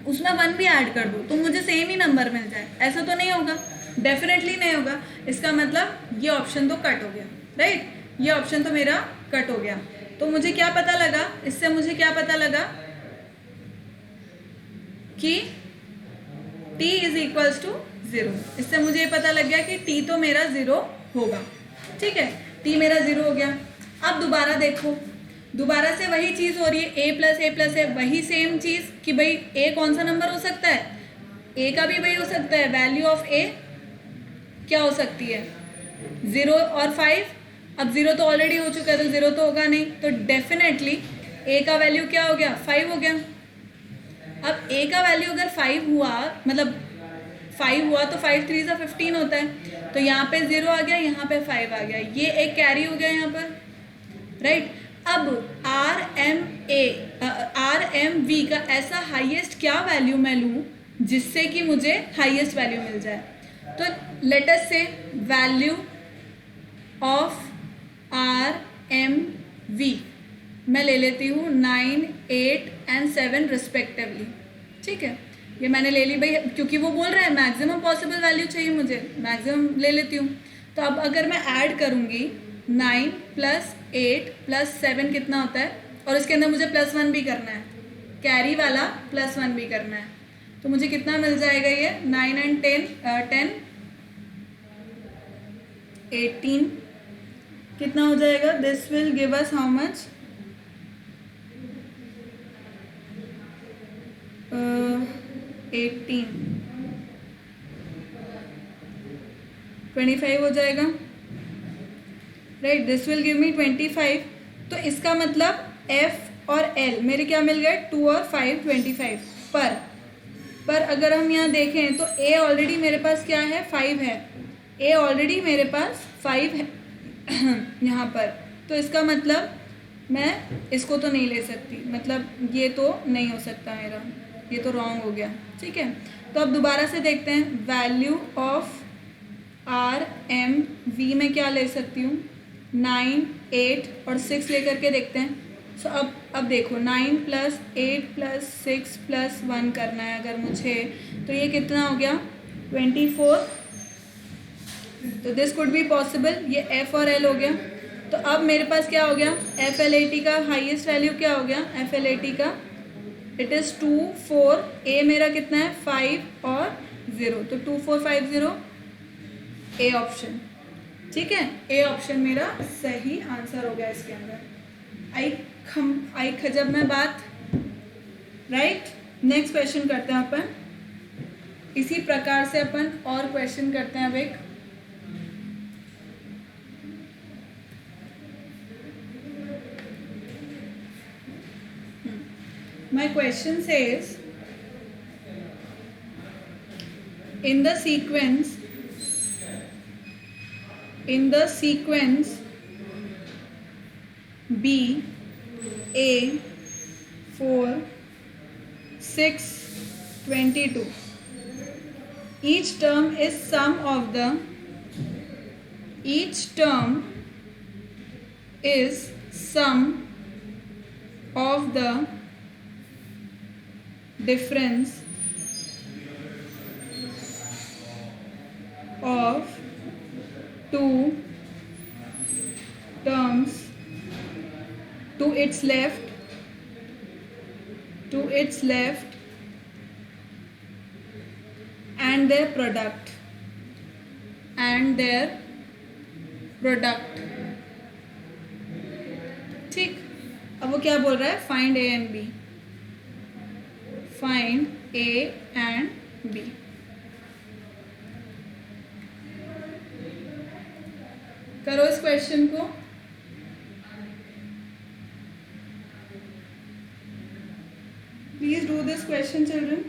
उसमें 1 भी ऐड कर दो तो मुझे सेम ही नंबर मिल जाए, ऐसा तो नहीं होगा, डेफिनेटली नहीं होगा। इसका मतलब ये ऑप्शन तो कट हो गया, राइट, ये ऑप्शन तो मेरा कट हो गया। तो मुझे क्या पता लगा इससे? मुझे क्या पता लगा कि t = 0। इससे मुझे ये पता लग गया कि t तो मेरा 0 होगा। ठीक है, t मेरा 0 हो गया। अब दोबारा देखो, दोबारा से वही चीज़ हो रही है, a + a, वही सेम चीज़ कि भाई a कौन सा नंबर हो सकता है? a का भी वही हो सकता है, वैल्यू ऑफ a क्या हो सकती है? 0 और 5। अब 0 तो ऑलरेडी हो चुका है तो 0 तो होगा नहीं, तो डेफिनेटली a का वैल्यू क्या हो गया? 5 हो गया। अब a का वैल्यू अगर 5 हुआ, मतलब 5 हुआ तो 5 3 = 15 होता है, तो यहाँ पे 0 आ गया, यहाँ पे 5 आ गया, ये एक कैरी हो गया यहाँ पर, राइट। अब RMV का ऐसा हाईएस्ट क्या वैल्यू मैं लूँ जिससे कि मुझे हाईएस्ट वैल्यू मिल जाए? तो लेट अस से वैल्यू ऑफ RMV मैं ले लेती हूँ 9 8 and 7 रिस्पेक्टिवली। ठीक है, ये मैंने ले ली भाई, क्योंकि वो बोल रहा है मैक्सिमम पॉसिबल वैल्यू चाहिए मुझे, मैक्सिमम ले लेती हूँ। तो अब अगर मैं ऐड करूँगी 9 + 8 + 7 कितना होता है, और इसके अंदर मुझे +1 भी करना है, कैरी वाला +1 भी करना है, तो मुझे कितना मिल जाएगा? ये 9 and 10 18 कितना हो जाएगा? This will give us how much? 18 25 हो जाएगा, right. This will give me 25। तो इसका मतलब F और L मेरे क्या मिल गए? 2 और 5 25 पर पर अगर हम यहाँ देखें तो ए ऑलरेडी मेरे पास क्या है, 5 है। ए ऑलरेडी मेरे पास 5 है यहाँ पर, तो इसका मतलब मैं इसको तो नहीं ले सकती, मतलब ये तो नहीं हो सकता मेरा, ये तो रॉन्ग हो गया। ठीक है, तो अब दोबारा से देखते हैं, value of R M V में क्या ले सकती हूँ, 9, 8 और 6 लेकर के देखते हैं। सो अब देखो 9 + 8 + 6 + 1 करना है अगर मुझे, तो ये कितना हो गया, 24। तो दिस कुड बी पॉसिबल, ये एफ और एल हो गया। तो अब मेरे पास क्या हो गया, एफ एल ए टी का हाईएस्ट वैल्यू क्या हो गया, एफ एल ए टी का इट इज़ 2, 4, ए मेरा कितना है 5 और 0, तो 2, 4, 5, 0 ए ऑप्शन। ठीक है, ए ऑप्शन मेरा सही आंसर हो गया इसके अंदर। आई खजब में बात, राइट। नेक्स्ट क्वेश्चन करते हैं अपन, इसी प्रकार से अपन और क्वेश्चन करते हैं। अब एक my question says in the sequence B A 4 6 22 each term is sum of the difference of two terms to its left and their product ठीक। अब वो क्या बोल रहा है, find A and B, find A and B. करो इस question को। Please do this question children.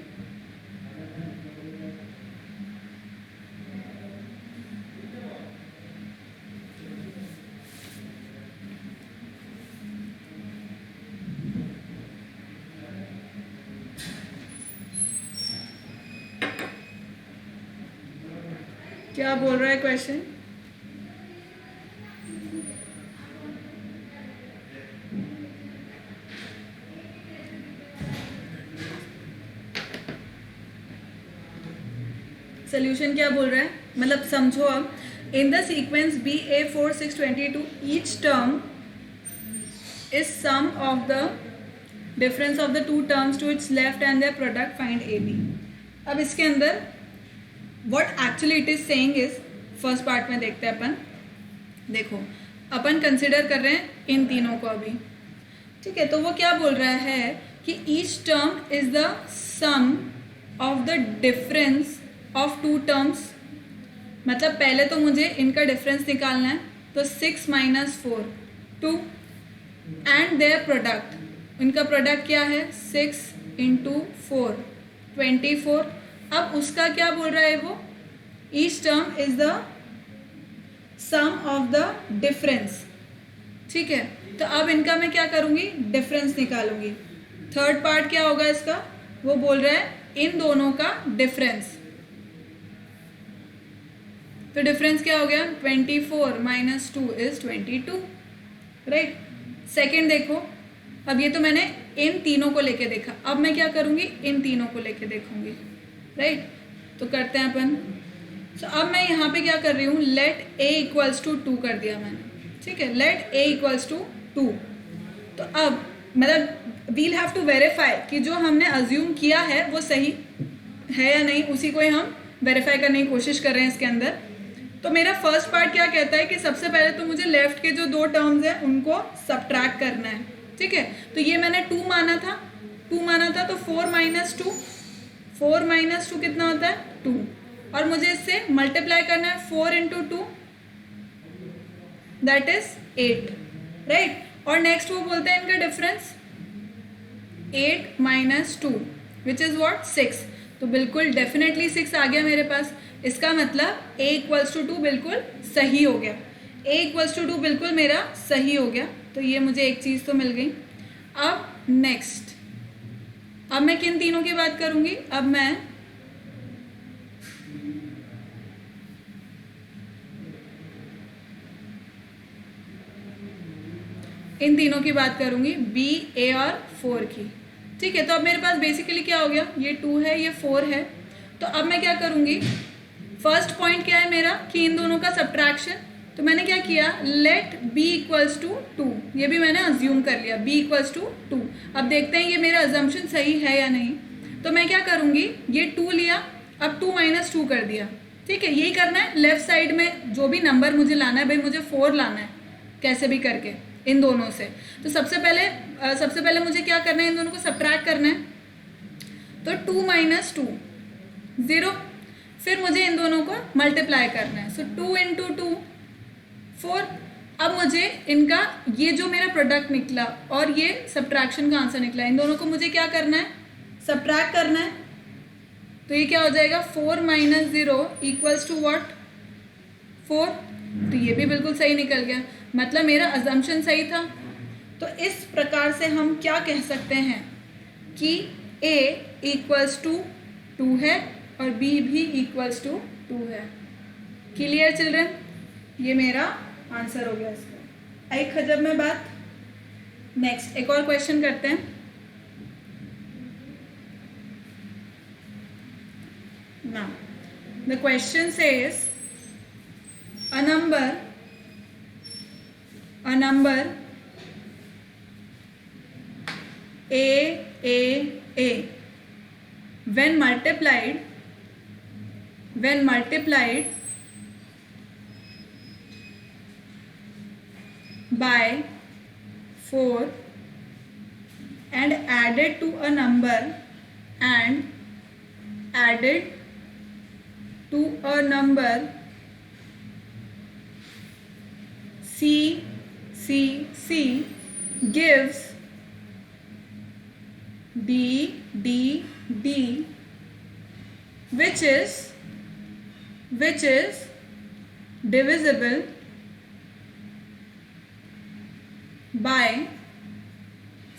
क्या बोल रहा है क्वेश्चन, सोल्यूशन क्या बोल रहा है, मतलब समझो। अब in the sequence B A 4 6 22 each term is sum of the difference of the two terms to its left and their product, find A B. अब इसके अंदर what actually it is saying is, first part में देखते हैं अपन। देखो अपन consider कर रहे हैं इन तीनों को अभी, ठीक है। तो वो क्या बोल रहा है कि each term is the sum of the difference of two terms, मतलब पहले तो मुझे इनका डिफरेंस निकालना है, तो 6 - 4 2 एंड देयर प्रोडक्ट, इनका प्रोडक्ट क्या है 6 × 4 24। अब उसका क्या बोल रहा है वो, each term is the sum of the difference. ठीक है, तो अब इनका मैं क्या करूँगी, डिफरेंस निकालूंगी। थर्ड पार्ट क्या होगा इसका, वो बोल रहा है इन दोनों का डिफरेंस। तो डिफरेंस क्या हो गया, 24 - 2 = 22, राइट। सेकेंड देखो, अब ये तो मैंने इन तीनों को लेके देखा, अब मैं क्या करूँगी, इन तीनों को लेके देखूंगी, राइट। तो करते हैं अपन। सो अब मैं यहाँ पे क्या कर रही हूँ, लेट ए = 2 कर दिया मैंने, ठीक है। लेट ए = 2। तो अब मतलब वील हैव टू वेरीफाई कि जो हमने अज्यूम किया है वो सही है या नहीं, उसी को ही हम वेरीफाई करने की कोशिश कर रहे हैं इसके अंदर। तो मेरा फर्स्ट पार्ट क्या कहता है कि सबसे पहले तो मुझे लेफ्ट के जो 2 टर्म्स हैं उनको सब्ट्रैक्ट करना है, ठीक है। तो ये मैंने 2 माना था, तो 4 - 2, 4 - 2 कितना होता है 2, और मुझे इससे मल्टीप्लाई करना है 4 × 2 दैट इज 8, राइट। और नेक्स्ट वो बोलते हैं इनका डिफरेंस 8 - 2 विच इज व्हाट 6। तो बिल्कुल डेफिनेटली 6 आ गया मेरे पास। इसका मतलब a इक्वल्स टू 2 बिल्कुल सही हो गया, a इक्वल्स टू 2 बिल्कुल मेरा सही हो गया। तो ये मुझे एक चीज़ तो मिल गई। अब नेक्स्ट, अब मैं किन तीनों की बात करूंगी? अब मैं इन तीनों की बात करूंगी, बी, ए और 4 की। ठीक है, तो अब मेरे पास बेसिकली क्या हो गया, ये 2 है, ये 4 है। तो अब मैं क्या करूंगी, फर्स्ट पॉइंट क्या है मेरा कि इन दोनों का सब्ट्रैक्शन। तो मैंने क्या किया, लेट b इक्वल्स टू 2, ये भी मैंने अज्यूम कर लिया, b इक्वल्स टू 2। अब देखते हैं ये मेरा अजम्पशन सही है या नहीं। तो मैं क्या करूंगी, ये 2 लिया, अब 2 माइनस 2 कर दिया। ठीक है, यही करना है लेफ्ट साइड में, जो भी नंबर मुझे लाना है भाई, मुझे 4 लाना है कैसे भी करके इन दोनों से। तो सबसे पहले मुझे क्या करना है, इन दोनों को सब्ट्रैक्ट करना है। तो 2 माइनस 2 0, फिर मुझे इन दोनों को मल्टीप्लाई करना है। सो 2 इंटू 2 4। अब मुझे इनका ये जो मेरा प्रोडक्ट निकला और ये सब्ट्रैक्शन का आंसर निकला, इन दोनों को मुझे क्या करना है, सब्ट्रैक्ट करना है। तो ये क्या हो जाएगा, 4 माइनस 0 इक्वल्स टू व्हाट, 4। तो ये भी बिल्कुल सही निकल गया, मतलब मेरा अजम्पशन सही था। तो इस प्रकार से हम क्या कह सकते हैं कि a इक्वल्स टू 2 है और b भी इक्वल्स टू 2 है। क्लियर चिल्ड्रन, ये मेरा आंसर हो गया इसका। एक खजब में बात। नेक्स्ट एक और क्वेश्चन करते हैं। Now the question says a number a when multiplied by 4 and added to a number C gives D which is divisible by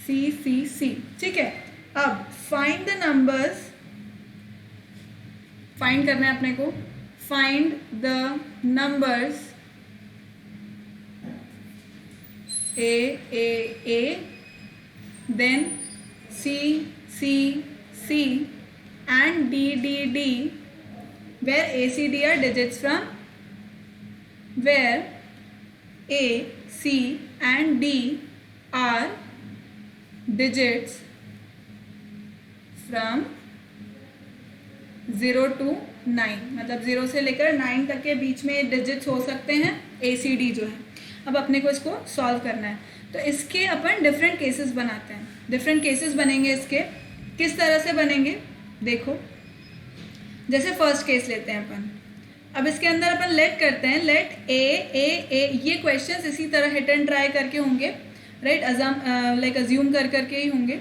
C। ठीक है, अब फाइंड द नंबर्स, फाइंड करना है अपने को, find the numbers A then C and D where A C D are digits from, where A C and D are digits from 0 to 9, मतलब 0 से लेकर 9 तक के बीच में डिजिट्स हो सकते हैं ACD जो है। अब अपने को इसको सॉल्व करना है, तो इसके अपन डिफरेंट केसेस बनाते हैं। डिफरेंट केसेस बनेंगे इसके, किस तरह से बनेंगे देखो। जैसे फर्स्ट केस लेते हैं अपन, अब इसके अंदर अपन लेट करते हैं, लेट ए। ये क्वेश्चंस इसी तरह हिट एंड ट्राई करके होंगे, राइट, लाइक अज्यूम करके ही होंगे।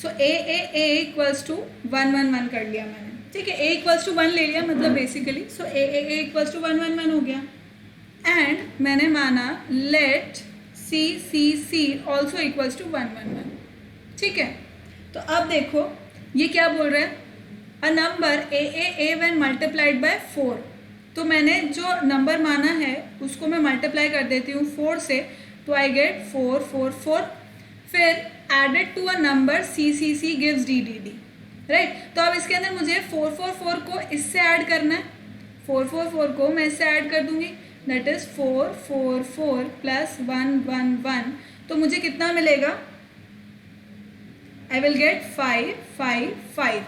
सो ए इक्वल्स टू 1 1 1 कर लिया मैंने। ठीक है, ए इक्वल्स टू 1 ले लिया, मतलब basically so A equals to 1 1 1 हो गया। एंड मैंने माना let C also equals to 1 1 1। ठीक है, तो अब देखो ये क्या बोल रहा है, a number A when multiplied by 4। तो मैंने जो नंबर माना है उसको मैं मल्टीप्लाई कर देती हूँ 4 से, तो आई गेट 4 4 4। फिर added to a number C gives D, right. तो अब इसके अंदर मुझे 4 4 4 को इससे ऐड करना है, 4 4 4 को मैं इससे ऐड कर दूंगी, दैट इज 4 4 4 प्लस 1 1 1। तो मुझे कितना मिलेगा, I will get 5 5 5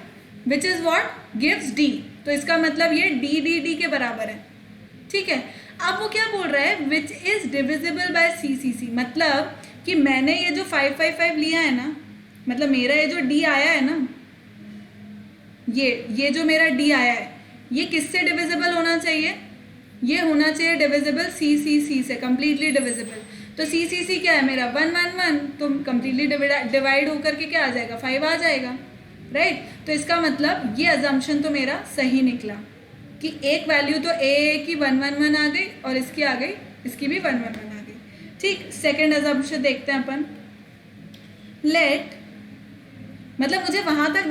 which is what gives D. तो इसका मतलब ये डी के बराबर है। ठीक है, अब वो क्या बोल रहा है, विच इज डिविजिबल बाय सी, मतलब कि मैंने ये जो 5 5 5 लिया है ना, मतलब मेरा ये जो डी आया है ना, ये जो मेरा डी आया है, ये किससे डिविजिबल होना चाहिए, ये होना चाहिए डिविजिबल सी से, कंप्लीटली डिविजिबल। तो सी क्या है मेरा 1 1 1, तो कंप्लीटली डिवाइड होकर के क्या आ जाएगा, 5 आ जाएगा। राइट। तो इसका मतलब ये अजम्पशन तो मेरा सही निकला कि एक वैल्यू तो ए की 111 आ गई और इसकी आ गई, इसकी भी 111 आ गई। ठीक, सेकेंड अजम्पशन देखते हैं अपन। लेट, मतलब मुझे वहां तक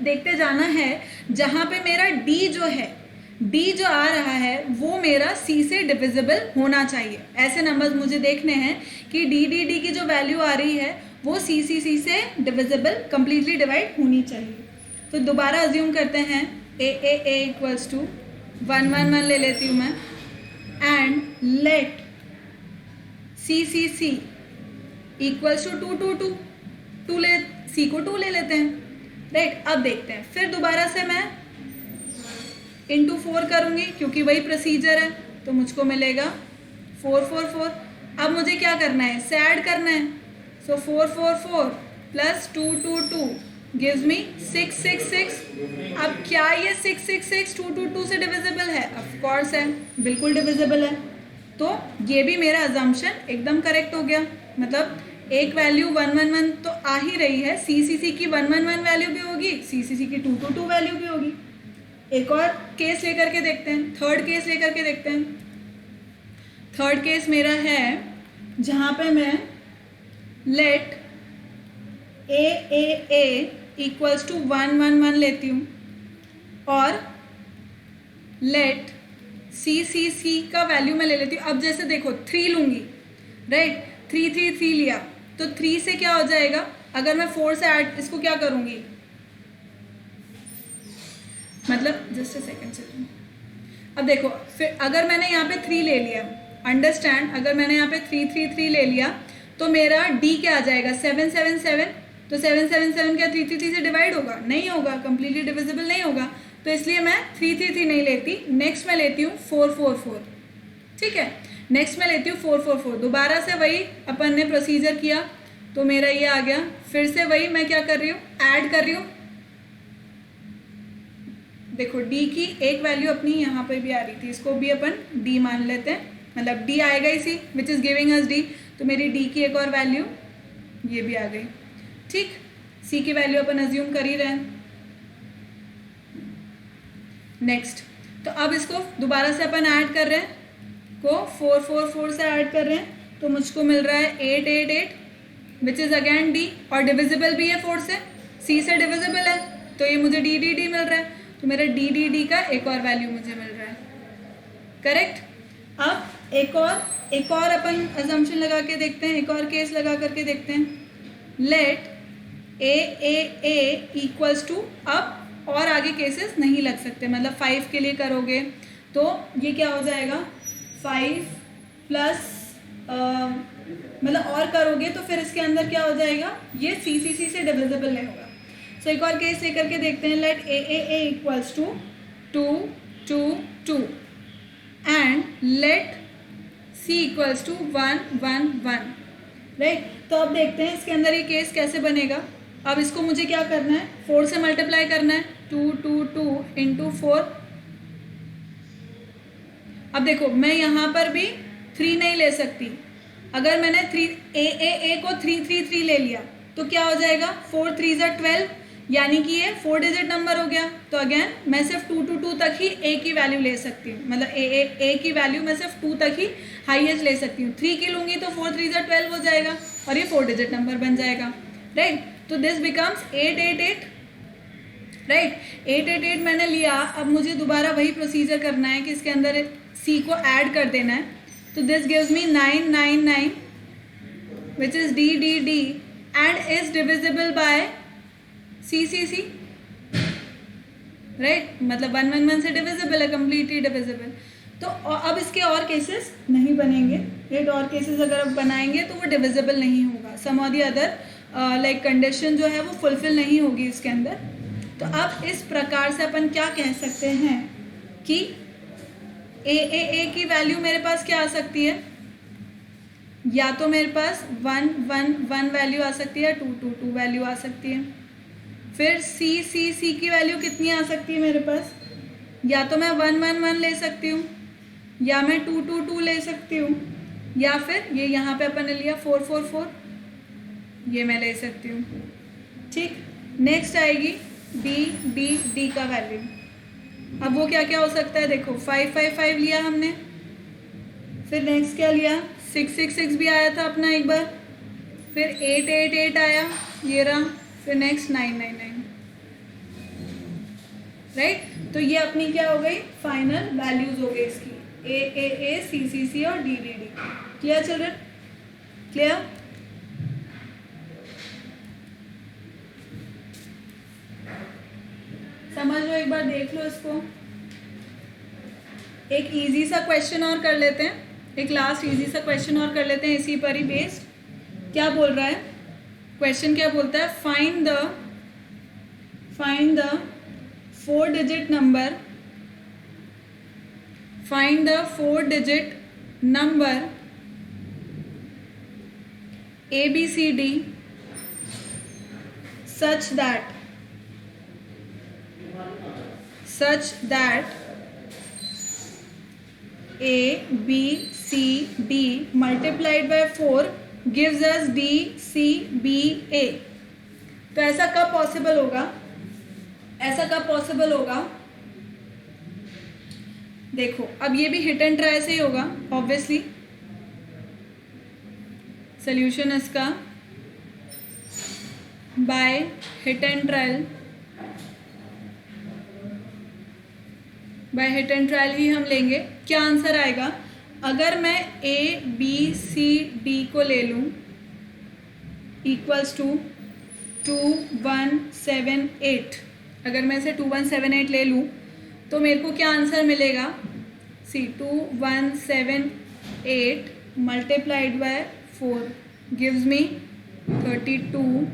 देखते जाना है जहां पे मेरा डी जो है, डी जो आ रहा है वो मेरा सी से डिविजिबल होना चाहिए। ऐसे नंबर्स मुझे देखने हैं कि डी की जो वैल्यू आ रही है वो सी से डिविजिबल, कंप्लीटली डिवाइड होनी चाहिए। तो दोबारा अज्यूम करते हैं ए इक्वल्स टू 111 ले लेती हूँ मैं, and let C equals to 2 ले, सी को 2 ले लेते हैं। राइट, अब देखते हैं, फिर दोबारा से मैं इंटू 4 करूंगी क्योंकि वही प्रोसीजर है, तो मुझको मिलेगा 4 अब मुझे क्या करना है, इसे ऐड करना है। सो 4 प्लस 2 गिव्स मी 6 अब क्या ये 6 2 से डिविजिबल है? ऑफ कोर्स है, बिल्कुल डिविजिबल है। तो ये भी मेरा अजम्पशन एकदम करेक्ट हो गया। मतलब एक वैल्यू 111 तो आ ही रही है, सी की 111 वैल्यू भी होगी, सी की 2 वैल्यू भी होगी। एक और केस लेकर के देखते हैं, थर्ड केस लेकर के देखते हैं। थर्ड केस मेरा है जहां पे मैं लेट ए इक्वल्स टू 111 लेती हूँ और लेट सी का वैल्यू मैं ले लेती हूँ। अब जैसे देखो 3 लूंगी, राइट, 3 लिया तो 3 से क्या हो जाएगा, अगर मैं 4 से ऐड इसको क्या करूंगी, मतलब जस्ट अ सेकंड से। अब देखो फिर अगर मैंने यहाँ पे 3 ले लिया, अंडरस्टैंड, अगर मैंने यहाँ पे 3 ले लिया तो मेरा डी क्या आ जाएगा, 7 तो 7 क्या 3 से डिवाइड होगा? नहीं होगा, कंप्लीटली डिविजिबल नहीं होगा। तो इसलिए मैं 3 नहीं लेती, नेक्स्ट मैं लेती हूँ 4। ठीक है, नेक्स्ट मैं लेती हूँ 4। दोबारा से वही अपन ने प्रोसीजर किया तो मेरा ये आ गया। फिर से वही मैं क्या कर रही हूँ, ऐड कर रही हूँ। देखो डी की एक वैल्यू अपनी यहाँ पे भी आ रही थी, इसको भी अपन डी मान लेते हैं, मतलब डी आएगा इसी which is giving us D. तो मेरी डी की एक और वैल्यू ये भी आ गई। ठीक, सी की वैल्यू अपन अज्यूम कर ही रहे हैं। नेक्स्ट, तो अब इसको दोबारा से अपन ऐड कर रहे हैं, को 4 से ऐड कर रहे हैं तो मुझको मिल रहा है 8 विच इज अगेन डी, और डिविजिबल भी है 4 से, सी से डिविजिबल है, तो ये मुझे डी मिल रहा है। तो मेरा डी का एक और वैल्यू मुझे मिल रहा है। करेक्ट। अब एक और अपन अजम्पशन लगा के देखते हैं, एक और केस लगा करके देखते हैं। लेट ए इक्वल्स टू, अब और आगे केसेस नहीं लग सकते, मतलब 5 के लिए करोगे तो ये क्या हो जाएगा, 5 प्लस मतलब और करोगे तो फिर इसके अंदर क्या हो जाएगा, ये सी से डिविजिबल नहीं होगा। सो एक और केस लेकर के देखते हैं। Let A equals to 2 and let C equals to 1 right. तो अब देखते हैं इसके अंदर ये केस कैसे बनेगा। अब इसको मुझे क्या करना है, 4 से मल्टीप्लाई करना है, 2 इंटू 4। अब देखो मैं यहाँ पर भी 3 नहीं ले सकती, अगर मैंने 3 ए को 3 ले लिया तो क्या हो जाएगा, 4 3 ज़ा 12, यानी कि ये 4 डिजिट नंबर हो गया। तो अगेन मैं सिर्फ 2 तक ही ए की वैल्यू ले सकती हूँ, मतलब ए की वैल्यू मैं सिर्फ 2 तक ही हाईएस्ट ले सकती हूँ। 3 की लूँगी तो 4 3 ज़ा 12 हो जाएगा और ये 4 डिजिट नंबर बन जाएगा, राइट। तो दिस बिकम्स 888, राइट। 888 मैंने लिया। अब मुझे दोबारा वही प्रोसीजर करना है कि इसके अंदर सी को ऐड कर देना है। तो this gives me 999 which is D and is divisible by C right, मतलब 1 से डिविजिबल है, कंप्लीटली डिविजिबल। तो अब इसके और केसेस नहीं बनेंगे, राइट। और केसेस अगर अब बनाएंगे तो वो डिविजिबल नहीं होगा, सम और दी अदर लाइक कंडीशन जो है वो फुलफिल नहीं होगी इसके अंदर। तो अब इस प्रकार से अपन क्या कह सकते हैं कि ए की वैल्यू मेरे पास क्या आ सकती है, या तो मेरे पास 1 वैल्यू आ सकती है, 2 वैल्यू आ सकती है। फिर सी की वैल्यू कितनी आ सकती है मेरे पास, या तो मैं 1 ले सकती हूँ, या मैं 2 ले सकती हूँ, या फिर ये यहाँ पे अपन ने लिया 4 ये मैं ले सकती हूँ। ठीक, नेक्स्ट आएगी डी का वैल्यू। अब वो क्या क्या हो सकता है देखो, 555 लिया हमने, फिर नेक्स्ट क्या लिया, 666 भी आया था अपना एक बार, फिर 888 आया, ये रहा, फिर नेक्स्ट 999, राइट। तो ये अपनी क्या हो गई, फाइनल वैल्यूज हो गई इसकी, ए सी और डी। Clear children, clear. समझ लो, एक बार देख लो इसको। एक इजी सा क्वेश्चन और कर लेते हैं, एक लास्ट इजी सा क्वेश्चन और कर लेते हैं इसी पर ही बेस्ड। क्या बोल रहा है क्वेश्चन, क्या बोलता है, find the 4-digit number, find the 4-digit number ABCD such that ABCD multiplied by 4 gives us DCBA। तो ऐसा कब पॉसिबल होगा, देखो अब ये भी हिट एंड ट्राई से ही होगा ऑब्वियसली। सोल्यूशन इसका बाय हिट एंड ट्रायल ही हम लेंगे। क्या आंसर आएगा, अगर मैं ABCD को ले लूँ इक्वल्स टू 2178, अगर मैं इसे 2178 ले लूँ तो मेरे को क्या आंसर मिलेगा, सी 2178 multiplied by 4 gives me 32,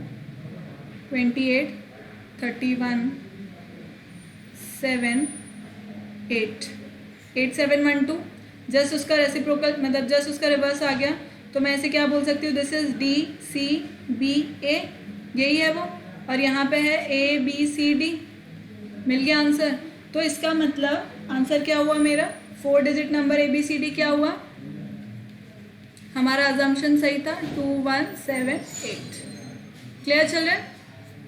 28, 31, 7, 8, 8712। Just उसका रेसिप्रोकल मतलब जस्ट उसका रिवर्स आ गया, तो मैं इसे क्या बोल सकती हूँ, दिस इज DCBA, यही है वो, और यहाँ पे है ABCD। मिल गया आंसर। तो इसका मतलब आंसर क्या हुआ मेरा, 4-digit नंबर ABCD क्या हुआ, हमारा अजम्पशन सही था, 2178। Clear children,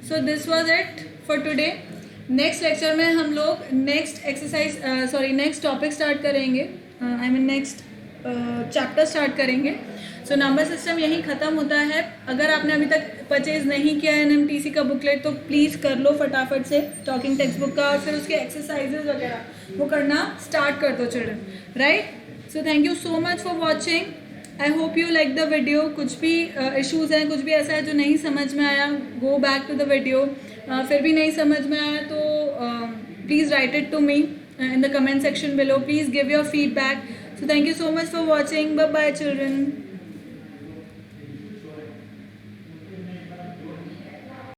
so this was it for today. Next lecture में हम लोग नेक्स्ट टॉपिक स्टार्ट करेंगे, नेक्स्ट चैप्टर स्टार्ट करेंगे। सो नंबर सिस्टम यहीं ख़त्म होता है। अगर आपने अभी तक परचेज़ नहीं किया है NMTC का बुकलेट तो प्लीज़ कर लो फटाफट से, टॉकिंग टेक्स्ट बुक का, और फिर उसके एक्सरसाइजेज वगैरह वो करना स्टार्ट कर दो children, right. So thank you so much for watching, I hope you like the video. कुछ भी इश्यूज़ हैं, कुछ भी ऐसा है जो नहीं समझ में आया, go back to the video. फिर भी नहीं समझ में आया तो please write it to me in the comment section below. Please give your feedback. So thank you so much for watching. Bye bye children.